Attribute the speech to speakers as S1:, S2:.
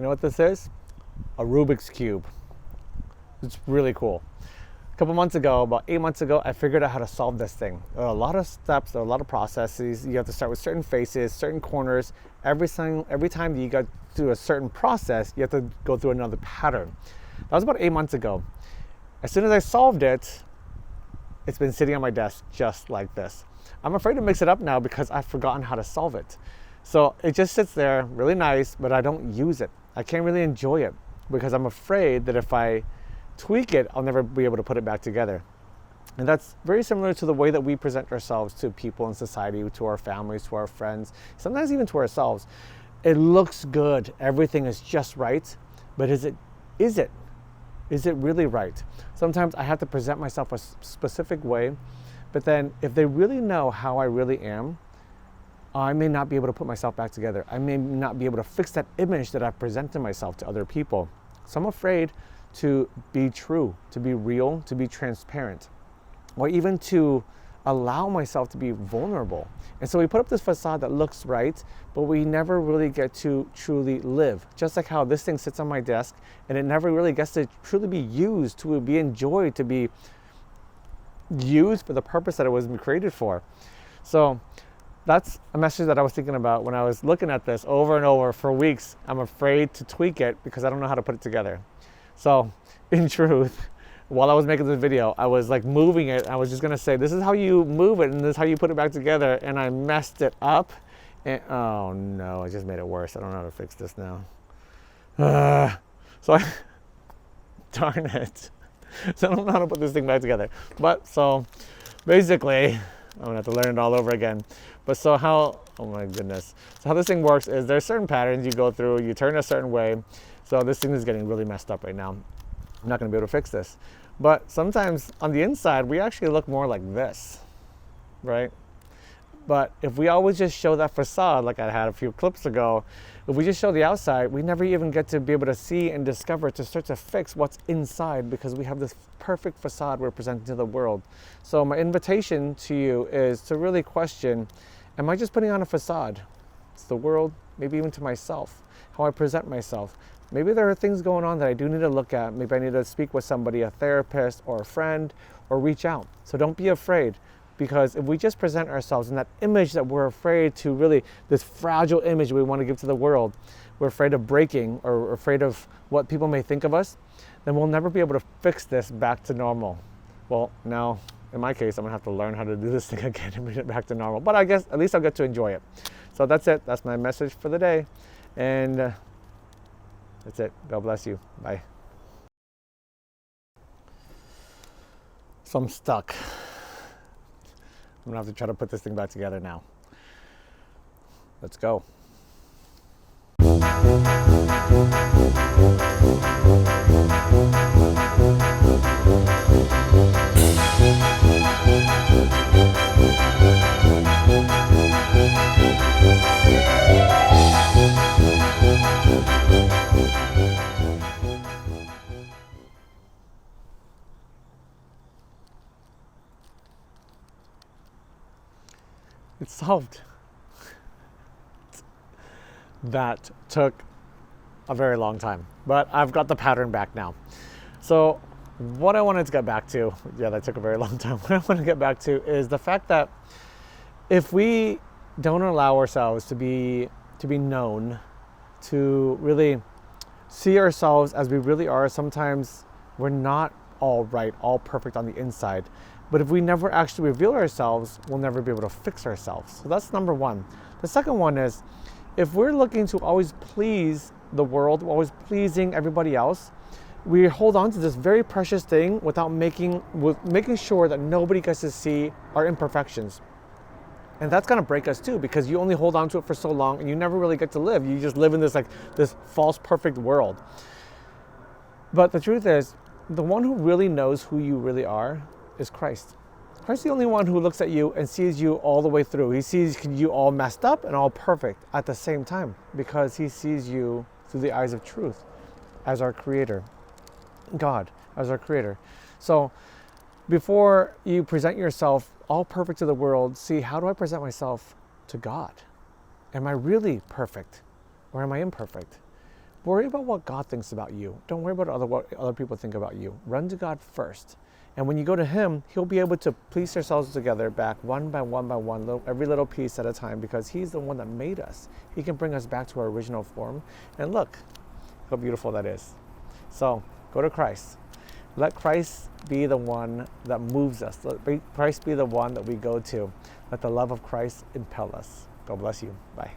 S1: You know what this is? A Rubik's Cube. It's really cool. A couple months ago, about 8 months ago, I figured out how to solve this thing. There are a lot of steps, there are a lot of processes. You have to start with certain faces, certain corners. Every time you go through a certain process, you have to go through another pattern. That was about 8 months ago. As soon as I solved it, it's been sitting on my desk just like this. I'm afraid to mix it up now because I've forgotten how to solve it. So it just sits there really nice, but I don't use it. I can't really enjoy it because I'm afraid that if I tweak it, I'll never be able to put it back together. And that's very similar to the way that we present ourselves to people in society, to our families, to our friends, sometimes even to ourselves. It looks good. Everything is just right. But is it really right? Sometimes I have to present myself a specific way, but then if they really know how I really am, I may not be able to put myself back together. I may not be able to fix that image that I've presented myself to other people. So I'm afraid to be true, to be real, to be transparent, or even to allow myself to be vulnerable. And so we put up this facade that looks right, but we never really get to truly live. Just like how this thing sits on my desk and it never really gets to truly be used, to be enjoyed, to be used for the purpose that it was created for. So that's a message that I was thinking about when I was looking at this over and over for weeks. I'm afraid to tweak it because I don't know how to put it together. So in truth, while I was making this video, I was like moving it. I was just gonna say, this is how you move it and this is how you put it back together. And I messed it up. And oh no, I just made it worse. I don't know how to fix this now. Darn it. So I don't know how to put this thing back together. But so basically, I'm gonna have to learn it all over again. But so how, oh my goodness. So how this thing works is there's certain patterns you go through, you turn a certain way. So this thing is getting really messed up right now. I'm not gonna be able to fix this. But sometimes on the inside, we actually look more like this, right? But if we always just show that facade, like I had a few clips ago, if we just show the outside, we never even get to be able to see and discover, to start to fix what's inside, because we have this perfect facade we're presenting to the world. So my invitation to you is to really question, am I just putting on a facade? It's the world, maybe even to myself, how I present myself. Maybe there are things going on that I do need to look at. Maybe I need to speak with somebody, a therapist or a friend, or reach out. So don't be afraid, because if we just present ourselves in that image that we're afraid to really, this fragile image we want to give to the world, we're afraid of breaking or afraid of what people may think of us, then we'll never be able to fix this back to normal. Well, now, in my case, I'm gonna have to learn how to do this thing again and bring it back to normal. But I guess at least I'll get to enjoy it. So that's it. That's my message for the day. And that's it. God bless you. Bye. So I'm stuck. I'm gonna have to try to put this thing back together now. Let's go. It's solved. That took a very long time, but I've got the pattern back now. So what I wanted to get back to, yeah, that took a very long time. What I want to get back to is the fact that if we don't allow ourselves to be known, to really see ourselves as we really are, sometimes we're not all right, all perfect on the inside. But if we never actually reveal ourselves, we'll never be able to fix ourselves. So that's number one. The second one is, if we're looking to always please the world, always pleasing everybody else, we hold on to this very precious thing without making sure that nobody gets to see our imperfections. And that's gonna break us too, because you only hold on to it for so long and you never really get to live. You just live in this this false perfect world. But the truth is, the one who really knows who you really are is Christ. Christ's the only one who looks at you and sees you all the way through. He sees you all messed up and all perfect at the same time, because he sees you through the eyes of truth as our creator, God as our creator. So before you present yourself all perfect to the world, see, how do I present myself to God? Am I really perfect or am I imperfect? Worry about what God thinks about you. Don't worry about what other people think about you. Run to God first. And when you go to Him, He'll be able to piece ourselves together back one by one by one, every little piece at a time, because He's the one that made us. He can bring us back to our original form. And look how beautiful that is. So go to Christ. Let Christ be the one that moves us. Let Christ be the one that we go to. Let the love of Christ impel us. God bless you. Bye.